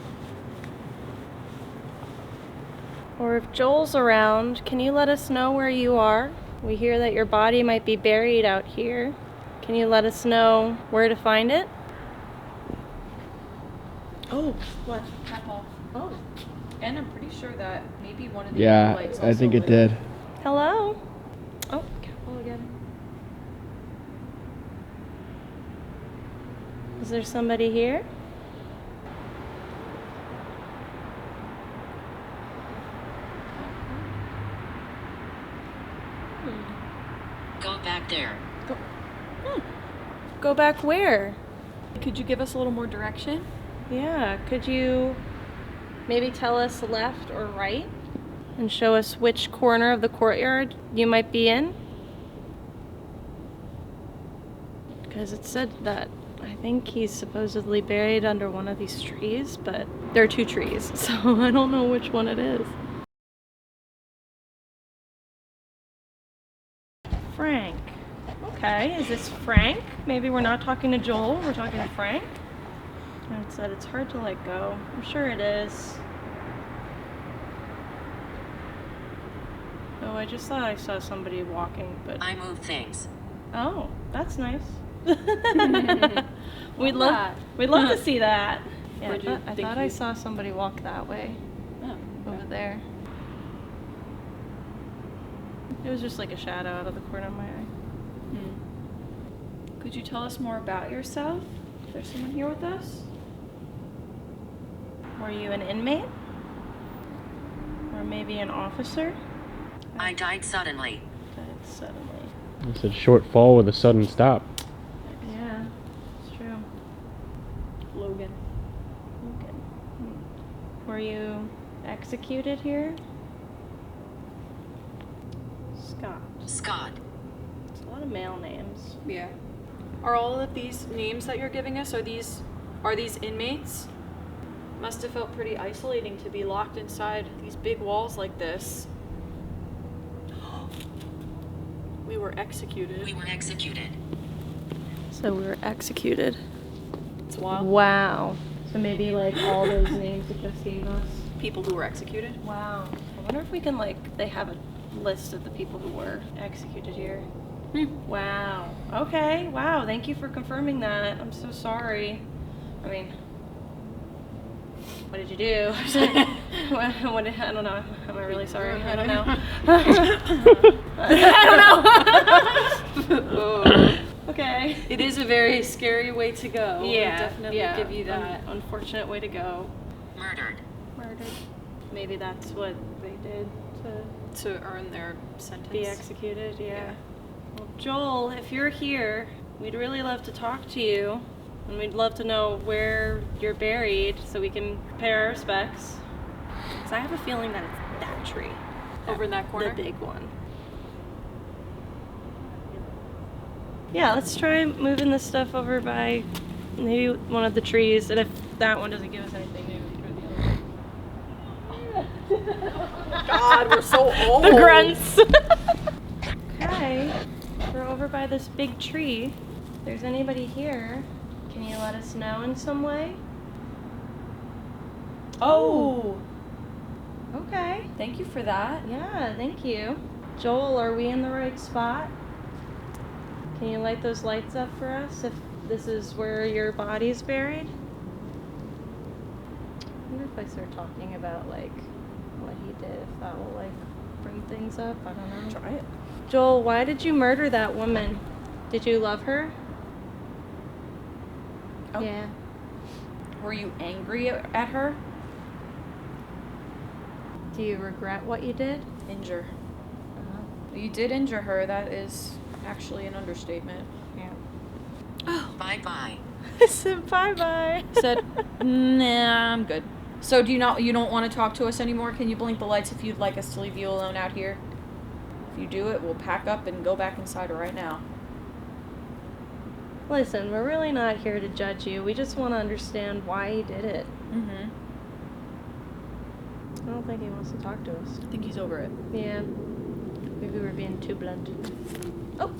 Speaker 1: Or if Joel's around, can you let us know where you are? We hear that your body might be buried out here. Can you let us know where to find it? Oh, what?
Speaker 7: Tap off. Oh, and I'm pretty sure that maybe one of the
Speaker 4: Yeah,
Speaker 7: lights
Speaker 4: I
Speaker 7: also
Speaker 4: think it
Speaker 7: lit.
Speaker 4: did.
Speaker 1: Hello? Oh, careful again. Is there somebody here?
Speaker 8: Go back there.
Speaker 1: Go back where?
Speaker 7: Could you give us a little more direction?
Speaker 1: Yeah, could you maybe tell us left or right? And show us which corner of the courtyard you might be in? Because it said that I think he's supposedly buried under one of these trees, but there are 2 trees, so I don't know which one it is. Frank. Okay, is this Frank? Maybe we're not talking to Joel, we're talking to Frank? And it said it's hard to let go. I'm sure it is. Oh, I just thought I saw somebody walking, but...
Speaker 8: I move things.
Speaker 1: Oh, that's nice. We'd love to see that. Yeah,
Speaker 7: Where'd you
Speaker 1: I
Speaker 7: think
Speaker 1: thought
Speaker 7: you-
Speaker 1: I saw somebody walk that way,
Speaker 7: Oh,
Speaker 1: over there. It was just like a shadow out of the corner of my eye.
Speaker 7: Could you tell us more about yourself? Is there someone here with us?
Speaker 1: Were you an inmate? Or maybe an officer?
Speaker 8: I died suddenly.
Speaker 1: Died suddenly.
Speaker 6: It's a short fall with a sudden stop.
Speaker 1: Yeah, it's true.
Speaker 7: Logan.
Speaker 1: Okay. Were you executed here? Scott.
Speaker 8: Scott.
Speaker 1: It's a lot of male names.
Speaker 7: Yeah. Are all of these names that you're giving us, are these inmates? Must have felt pretty isolating to be locked inside these big walls like this. We were executed.
Speaker 8: We were executed.
Speaker 1: So we were executed.
Speaker 7: It's wild.
Speaker 1: Wow. So maybe like all those names it just gave us.
Speaker 7: People who were executed.
Speaker 1: Wow. I wonder if we can they have a list of the people who were executed here. Wow. Okay. Wow. Thank you for confirming that. I'm so sorry. I mean, what did you do? What I don't know. Am I really sorry? I don't know. I don't know. Okay.
Speaker 7: It is a very scary way to go.
Speaker 1: Yeah.
Speaker 7: I'll definitely give you that.
Speaker 1: Unfortunate way to go.
Speaker 8: Murdered.
Speaker 1: Murdered. Maybe that's what they did
Speaker 7: To earn their sentence.
Speaker 1: be executed. Yeah. Well, Joel, if you're here, we'd really love to talk to you. And we'd love to know where you're buried so we can pay our respects. Because I have a feeling that it's that tree.
Speaker 7: Over in that corner?
Speaker 1: The big one. Yeah, let's try moving this stuff over by maybe one of the trees. And if that one doesn't give us anything, maybe we can try the other.
Speaker 7: God, we're so old.
Speaker 1: The grunts. Okay. We're over by this big tree. If there's anybody here, can you let us know in some way?
Speaker 2: Oh,
Speaker 1: Okay.
Speaker 2: thank you for that.
Speaker 1: Yeah, thank you. Joel, are we in the right spot? Can you light those lights up for us if this is where your body's buried? I wonder if I start talking about like what he did, if that will like bring things up. I don't know.
Speaker 2: Try it.
Speaker 1: Joel, why did you murder that woman? Did you love her?
Speaker 2: Oh.
Speaker 1: Yeah.
Speaker 2: Were you angry at her?
Speaker 1: Do you regret what you did?
Speaker 2: Injure. You did injure her. That is actually an understatement.
Speaker 1: Yeah.
Speaker 8: Bye-bye.
Speaker 1: I said bye-bye.
Speaker 2: Said, nah, I'm good. So you don't want to talk to us anymore? Can you blink the lights if you'd like us to leave you alone out here? If you do it, we'll pack up and go back inside right now.
Speaker 1: Listen, we're really not here to judge you. We just want to understand why he did it.
Speaker 2: Mm-hmm.
Speaker 1: I don't think he wants to talk to us.
Speaker 2: I think he's over it.
Speaker 1: Yeah. Maybe we're being too blunt. Oh.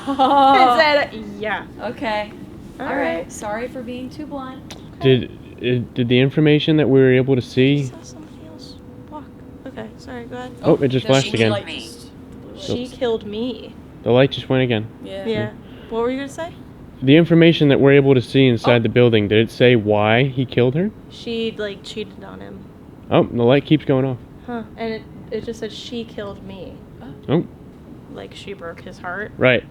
Speaker 2: Oh.
Speaker 1: I said, yeah.
Speaker 2: Okay.
Speaker 1: All
Speaker 2: All
Speaker 1: right.
Speaker 2: right. Sorry for being too blunt.
Speaker 6: Did the information that we were able to
Speaker 1: I
Speaker 6: see?
Speaker 1: saw somebody else walk. Okay, sorry, go ahead.
Speaker 6: Oh, it just
Speaker 2: No,
Speaker 6: flashed
Speaker 2: she
Speaker 6: again.
Speaker 2: light
Speaker 8: Me.
Speaker 2: just blew up.
Speaker 1: She killed me.
Speaker 6: The light just went again.
Speaker 2: Yeah.
Speaker 1: Yeah. What were you going to say?
Speaker 6: The information that we're able to see inside the building, did it say why he killed her?
Speaker 1: She, like, cheated on him.
Speaker 6: Oh, the light keeps going off.
Speaker 1: Huh. And it just said she killed me.
Speaker 6: Oh,
Speaker 1: Like, she broke his heart.
Speaker 6: right.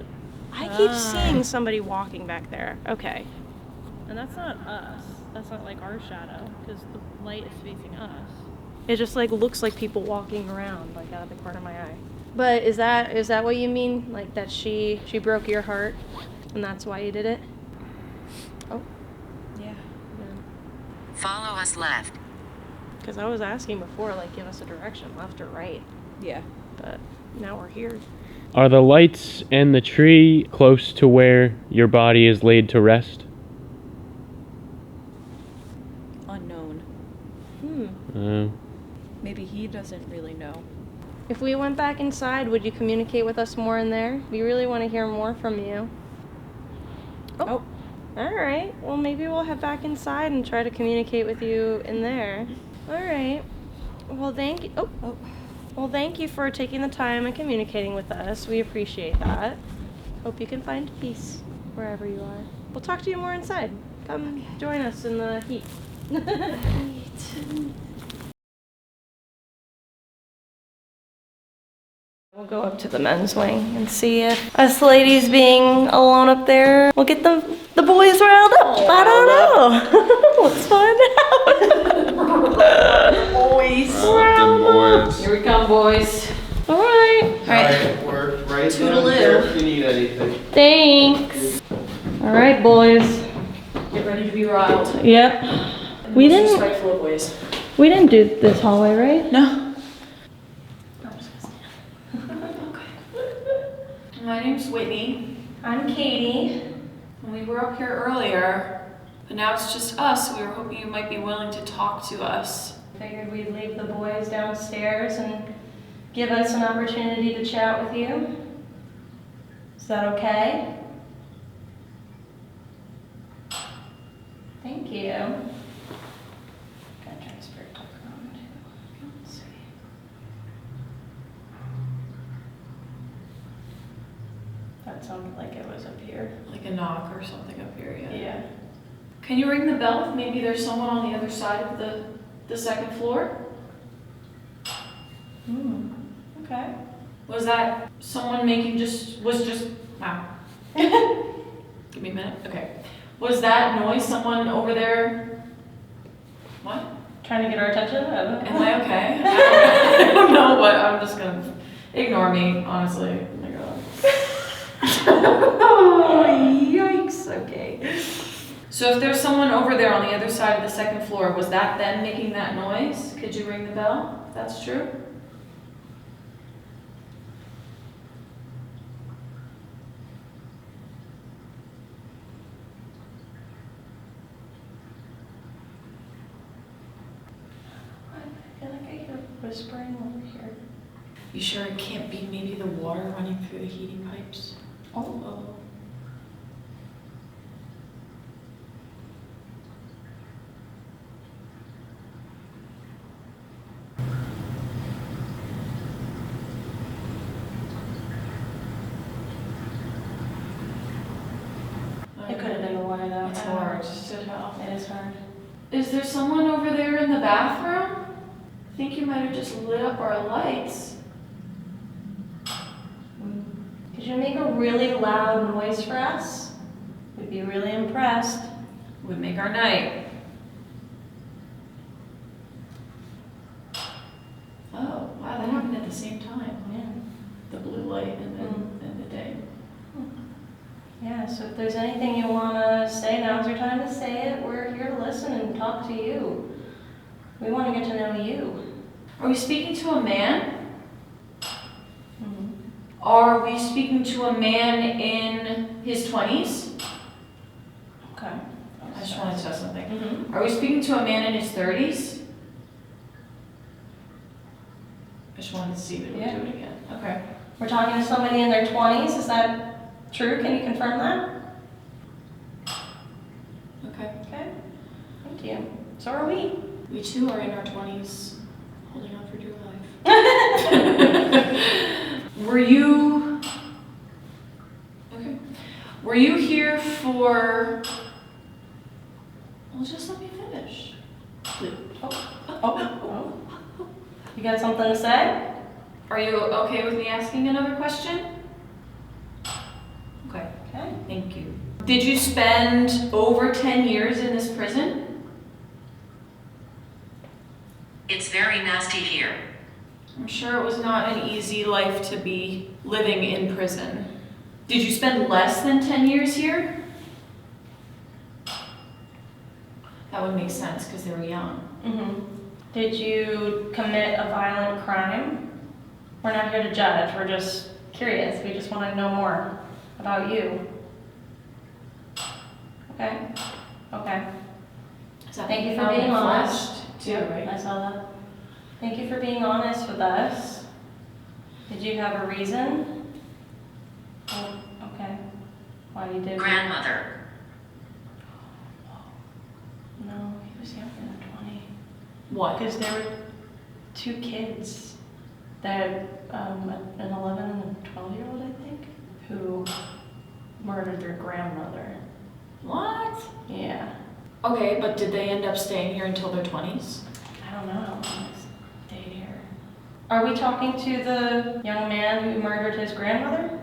Speaker 1: I keep seeing somebody walking back there. Okay. And that's not us. That's not like our shadow, because the light is facing us. It just like looks like people walking around, like out of the corner of my eye. But is that what you mean? Like that she broke your heart, and that's why you did it? Oh.
Speaker 2: Yeah.
Speaker 8: Follow us left.
Speaker 1: Because I was asking before, like, give us a direction, left or right.
Speaker 2: Yeah.
Speaker 1: But now we're here.
Speaker 6: Are the lights and the tree close to where your body is laid to rest?
Speaker 2: Unknown. Maybe he doesn't really know.
Speaker 1: If we went back inside, would you communicate with us more in there? We really want to hear more from you.
Speaker 2: Oh.
Speaker 1: All right. Well, maybe we'll head back inside and try to communicate with you in there. All right. Well, thank you. Oh. Well, thank you for taking the time and communicating with us. We appreciate that. Hope you can find peace wherever you are. We'll talk to you more inside. Come join us in the heat. We'll go up to the men's wing and see if us ladies being alone up there will get the boys riled up. I don't know. Let's find out.
Speaker 2: Boys. Here we come, boys.
Speaker 1: All right.
Speaker 2: All right.
Speaker 4: We're right
Speaker 2: Toodaloo.
Speaker 4: down here if you need anything.
Speaker 1: Thanks. All right, boys.
Speaker 2: Get ready to be riled.
Speaker 1: Yep. We
Speaker 2: Most
Speaker 1: didn't
Speaker 2: respectful of ways.
Speaker 1: do this hallway, right?
Speaker 2: No. My name's Whitney,
Speaker 1: I'm Katie.
Speaker 2: and we were up here earlier, but now it's just us, so we were hoping you might be willing to talk to us.
Speaker 1: Figured we'd leave the boys downstairs and give us an opportunity to chat with you. Is that okay? Thank you. Gotta transfer it to Chrome too. Let's see. That sounded like it was up here.
Speaker 2: Like a knock or something up here, yeah.
Speaker 1: Yeah.
Speaker 2: Can you ring the bell if maybe there's someone on the other side of the second floor?
Speaker 1: Okay.
Speaker 2: Was that someone wow. Give me a minute, okay. Was that noise someone over there? What?
Speaker 1: Trying to get our attention? I don't know.
Speaker 2: Am I okay? I don't know what, I'm just gonna, ignore me, honestly. Oh my god.
Speaker 1: Oh, yikes. Okay.
Speaker 2: So if there's someone over there on the other side of the second floor, was that them making that noise? Could you ring the bell, if that's true?
Speaker 1: I feel like I hear whispering over here.
Speaker 2: You sure it can't be maybe the water running through the heating pipes? Oh.
Speaker 1: It could have been the water though.
Speaker 2: It's hard to tell.
Speaker 1: It is hard.
Speaker 2: Is there someone over there in the bathroom? I think you might have just lit up our lights.
Speaker 1: Could you make a really loud noise for us? We'd be really impressed.
Speaker 2: Would make our night. Oh, wow, that happened at the same time.
Speaker 1: Yeah.
Speaker 2: The blue light and the day.
Speaker 1: Yeah, so if there's anything you want to say, now's your time to say it. We're here to listen and talk to you. We want to get to know you.
Speaker 2: Are we speaking to a man? Are we speaking to a man in his 20s?
Speaker 1: Okay.
Speaker 2: I just want to test something.
Speaker 1: Mm-hmm.
Speaker 2: Are we speaking to a man in his 30s? I just wanted to see if it would
Speaker 1: Yeah.
Speaker 2: do it again. Okay.
Speaker 1: We're talking to somebody in their 20s. Is that true? Can you confirm that?
Speaker 2: Okay.
Speaker 1: Okay. Thank you. So are we.
Speaker 2: We too are in our 20s, holding on for dear life. Were you... Okay. Were you here for... Well, just let me finish.
Speaker 1: Oh. You got something to say?
Speaker 2: Are you okay with me asking another question? Okay.
Speaker 1: Okay.
Speaker 2: Thank you. Did you spend over 10 years in this prison?
Speaker 8: It's very nasty here.
Speaker 2: I'm sure it was not an easy life to be living in prison. Did you spend less than 10 years here? That would make sense because they were young.
Speaker 1: Mm-hmm. Did you commit a violent crime? We're not here to judge. We're just curious. We just want to know more about you. Okay. Okay. Thank you for being honest.
Speaker 2: Too, right?
Speaker 1: I saw that. Thank you for being honest with us. Did you have a reason? Oh, okay. Why you did?
Speaker 8: Grandmother.
Speaker 1: No, he was younger than 20.
Speaker 2: What?
Speaker 1: Because there were two kids, that an 11 and a 12-year-old, I think, who murdered their grandmother.
Speaker 2: What?
Speaker 1: Yeah.
Speaker 2: Okay, but did they end up staying here until their 20s?
Speaker 1: I don't know. Stayed here. Are we talking to the young man who murdered his grandmother?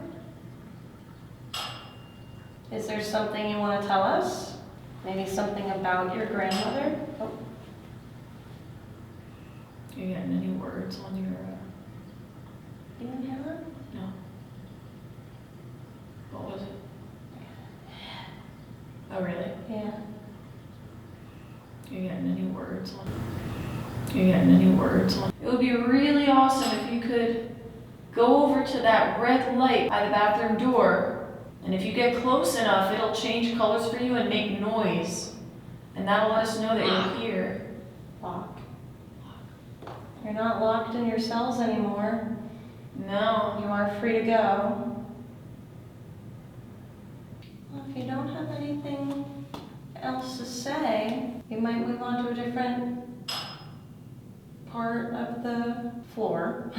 Speaker 1: Is there something you want to tell us? Maybe something about your grandmother? Oh.
Speaker 2: Are you getting any words on your...
Speaker 1: You didn't hear that?
Speaker 2: No. What was it? Oh, really?
Speaker 1: Yeah.
Speaker 2: Are you getting any words on... Are you getting any words on... It would be really awesome if you could go over to that red light by the bathroom door, and if you get close enough, it'll change colors for you and make noise. And that'll let us know that you're here.
Speaker 1: Lock. You're not locked in your cells anymore.
Speaker 2: No.
Speaker 1: You are free to go. Well, if you don't have anything else to say, you might move on to a different part of the floor.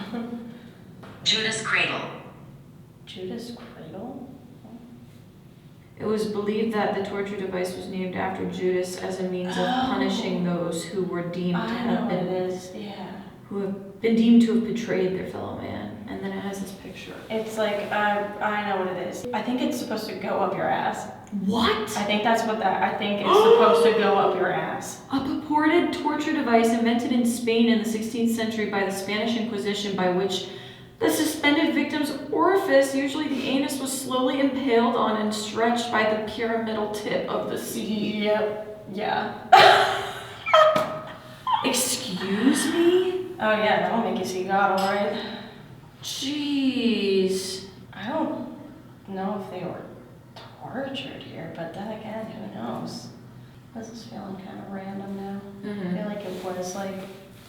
Speaker 8: Judas Cradle.
Speaker 1: Judas Cradle?
Speaker 2: It was believed that the torture device was named after Judas as a means of punishing those who were deemed to have been who have been deemed to have betrayed their fellow man. And then it has this picture.
Speaker 1: It's like, I know what it is. I think it's supposed to go up your ass.
Speaker 2: What?
Speaker 1: I think that's what I think it's supposed to go up your ass.
Speaker 2: A purported torture device invented in Spain in the 16th century by the Spanish Inquisition, by which the suspended victim's orifice, usually the anus, was slowly impaled on and stretched by the pyramidal tip of the C.
Speaker 1: Yep. Yeah.
Speaker 2: Excuse me?
Speaker 1: Oh yeah, that'll make you see God, alright.
Speaker 2: Jeez.
Speaker 1: I don't know if they were tortured here, but then again, who knows? This is feeling kind of random now. I feel like it was like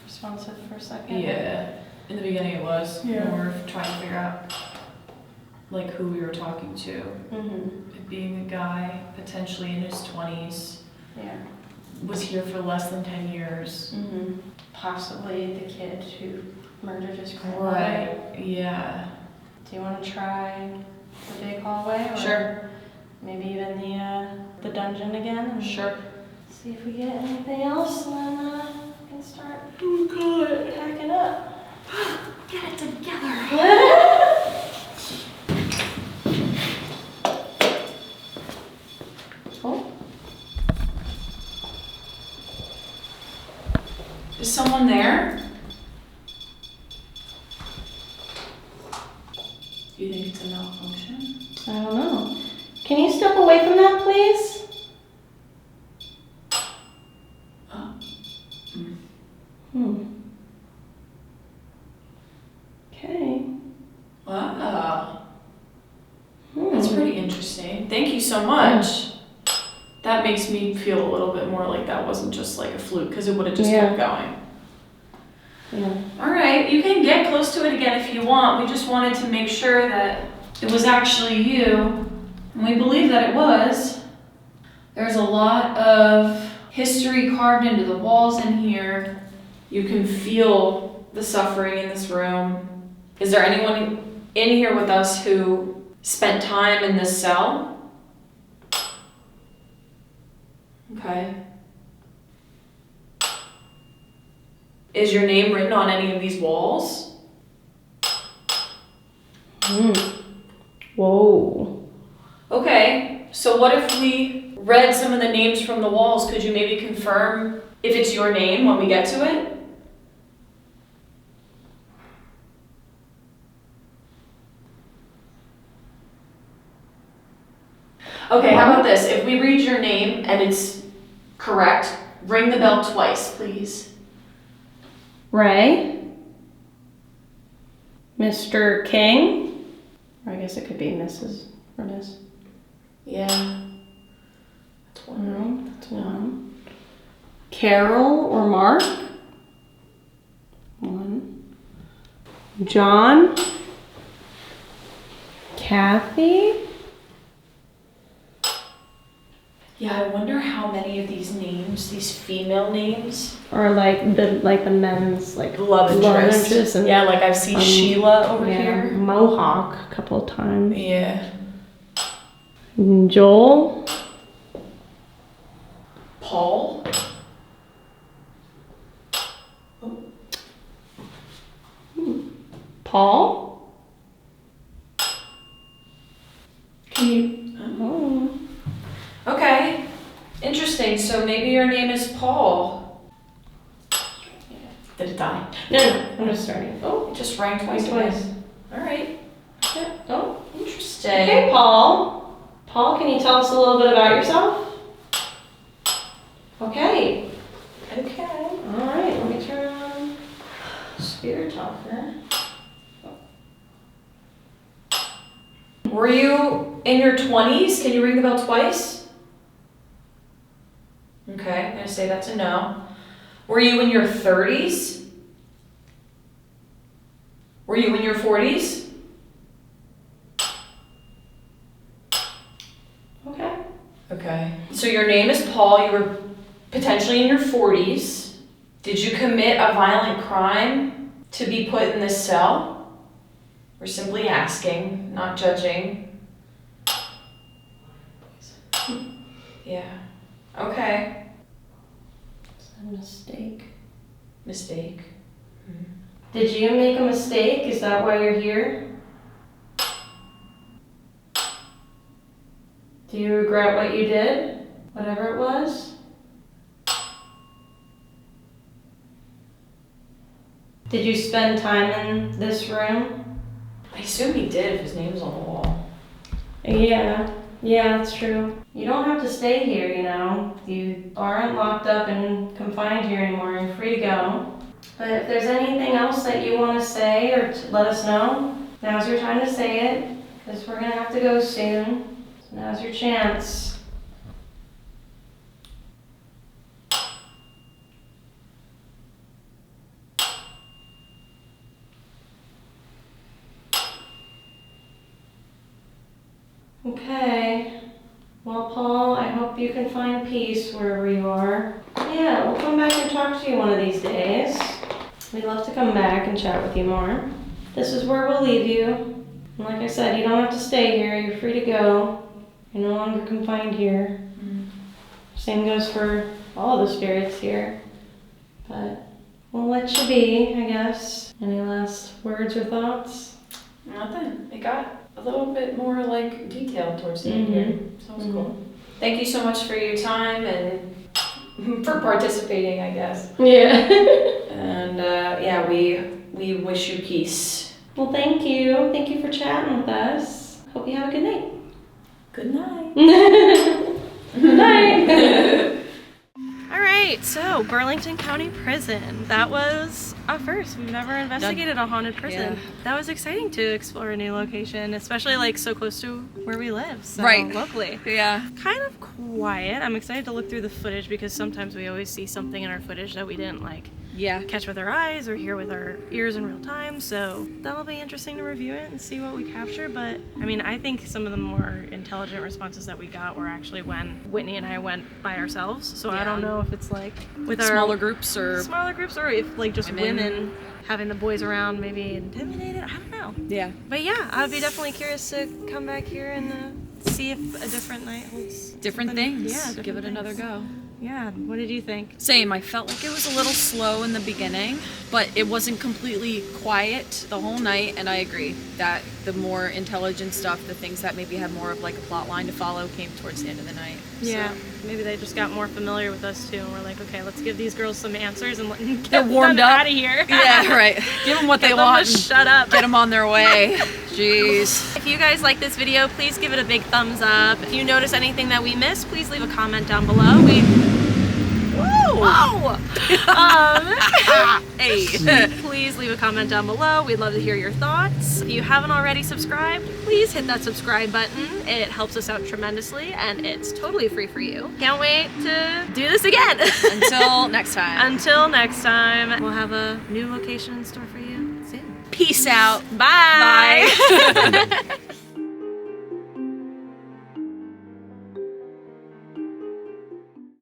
Speaker 1: responsive for a second.
Speaker 3: Yeah. In the beginning it was
Speaker 1: Yeah.
Speaker 3: more of trying to figure out like who we were talking to. It being a guy potentially in his 20s,
Speaker 1: Yeah.
Speaker 3: was here for less than 10 years.
Speaker 1: Possibly the kid who murdered his grandmother.
Speaker 3: Right, yeah.
Speaker 1: Do you want to try the big hallway? Or
Speaker 2: Sure.
Speaker 1: maybe even the dungeon again? And
Speaker 2: Sure.
Speaker 1: see if we get anything else, and then we can start packing up.
Speaker 2: Get it together.
Speaker 1: Oh.
Speaker 2: Is someone there? Do you think it's a malfunction?
Speaker 1: I don't know. Can you step away from that, please? Okay.
Speaker 2: Wow. That's pretty interesting. Thank you so much. That makes me feel a little bit more like that wasn't just like a fluke, because it would have just kept going.
Speaker 1: Yeah.
Speaker 2: All right, you can get close to it again if you want. We just wanted to make sure that it was actually you, and we believe that it was. There's a lot of history carved into the walls in here. You can feel the suffering in this room. Is there anyone in here with us who spent time in this cell? Okay. Is your name written on any of these walls?
Speaker 1: Whoa.
Speaker 2: Okay, so what if we read some of the names from the walls? Could you maybe confirm if it's your name when we get to it? Okay, how about this? If we read your name and it's correct, ring the bell twice, please.
Speaker 1: Ray? Mr. King? Or I guess it could be Mrs. or Miss.
Speaker 2: Yeah. That's one.
Speaker 1: No, that's one. Carol or Mark? One. John? Kathy?
Speaker 2: Yeah, I wonder how many of these names, these female names,
Speaker 1: Or like the men's like
Speaker 2: love interest.
Speaker 1: and
Speaker 2: Yeah, like I've seen Sheila over
Speaker 1: yeah,
Speaker 2: here.
Speaker 1: Mohawk a couple of times.
Speaker 2: Yeah.
Speaker 1: Joel?
Speaker 2: Paul.
Speaker 1: Paul?
Speaker 2: Can you?
Speaker 1: Oh.
Speaker 2: Okay. Interesting. So maybe your name is Paul. Did it die?
Speaker 1: No, I'm just starting. Oh,
Speaker 2: It just rang twice. All right.
Speaker 1: Yeah. Oh.
Speaker 2: Interesting.
Speaker 1: Okay, Paul. Paul, can you tell us a little bit about yourself? Okay.
Speaker 2: Okay.
Speaker 1: All right, let me turn on Spirit Talker.
Speaker 2: Were you in your 20s? Can you ring the bell twice? Okay, I'm gonna say that's a no. Were you in your 30s? Were you in your 40s?
Speaker 1: Okay.
Speaker 2: Okay. So your name is Paul, you were potentially in your 40s. Did you commit a violent crime to be put in this cell? We're simply asking, not judging. Yeah. Okay.
Speaker 1: Is that a mistake?
Speaker 2: Mistake.
Speaker 1: Did you make a mistake? Is that why you're here? Do you regret what you did? Whatever it was? Did you spend time in this room?
Speaker 2: I assume he did if his name's on the wall.
Speaker 1: Yeah, that's true. You don't have to stay here, you know. You aren't locked up and confined here anymore. You're free to go. But if there's anything else that you want to say or let us know, now's your time to say it, because we're going to have to go soon. So now's your chance. Okay. Well, Paul, I hope you can find peace wherever you are. Yeah, we'll come back and talk to you one of these days. We'd love to come back and chat with you more. This is where we'll leave you. And like I said, you don't have to stay here. You're free to go. You're no longer confined here. Same goes for all the spirits here. But we'll let you be, I guess. Any last words or thoughts?
Speaker 2: Nothing. It got a little bit more like detailed towards the end here. So it was cool. Thank you so much for your time and for participating, I guess.
Speaker 1: Yeah.
Speaker 2: And yeah, we wish you peace.
Speaker 1: Well, thank you. Thank you for chatting with us. Hope you have a good night.
Speaker 2: Good night.
Speaker 1: Good night. All right, so Burlington County Prison. That was a first. We've never investigated a haunted prison.
Speaker 9: Yeah.
Speaker 1: That was exciting to explore a new location, especially like so close to where we live. So
Speaker 9: Right.
Speaker 1: locally.
Speaker 9: Yeah.
Speaker 1: Kind of quiet. I'm excited to look through the footage because sometimes we always see something in our footage that we didn't like
Speaker 9: Yeah.
Speaker 1: catch with our eyes or hear with our ears in real time, so that'll be interesting to review it and see what we capture. But I mean, I think some of the more intelligent responses that we got were actually when Whitney and I went by ourselves, so I don't know if it's like with our
Speaker 9: Smaller groups or
Speaker 1: if like just
Speaker 9: women.
Speaker 1: women having the boys around maybe intimidated. I don't know.
Speaker 9: yeah.
Speaker 1: But yeah, I'd be definitely curious to come back here and see if a different night holds
Speaker 9: Different
Speaker 1: something-
Speaker 9: things.
Speaker 1: Yeah, different
Speaker 9: Give it
Speaker 1: things.
Speaker 9: another go.
Speaker 1: Yeah, what did you think?
Speaker 9: Same. I felt like it was a little slow in the beginning, but it wasn't completely quiet the whole night. And I agree that the more intelligent stuff, the things that maybe had more of like a plot line to follow, came towards the end of the night.
Speaker 1: Yeah,
Speaker 9: So,
Speaker 1: maybe they just got more familiar with us too, and we're like, okay, let's give these girls some answers and let them
Speaker 9: They're warmed up.
Speaker 1: out of here.
Speaker 9: yeah, right. Give them what
Speaker 1: Get
Speaker 9: they
Speaker 1: them
Speaker 9: want.
Speaker 1: to
Speaker 9: And
Speaker 1: shut up.
Speaker 9: get them on their way. Jeez.
Speaker 1: If you guys like this video, please give it a big thumbs up. If you notice anything that we missed, please leave a comment down below. Whoa!
Speaker 9: Hey.
Speaker 1: Please leave a comment down below. We'd love to hear your thoughts. If you haven't already subscribed, please hit that subscribe button. It helps us out tremendously, and it's totally free for you. Can't wait to do this again.
Speaker 9: Until next time.
Speaker 1: Until next time, we'll have a new location in store for you soon.
Speaker 9: Peace out.
Speaker 1: Bye.
Speaker 9: Bye.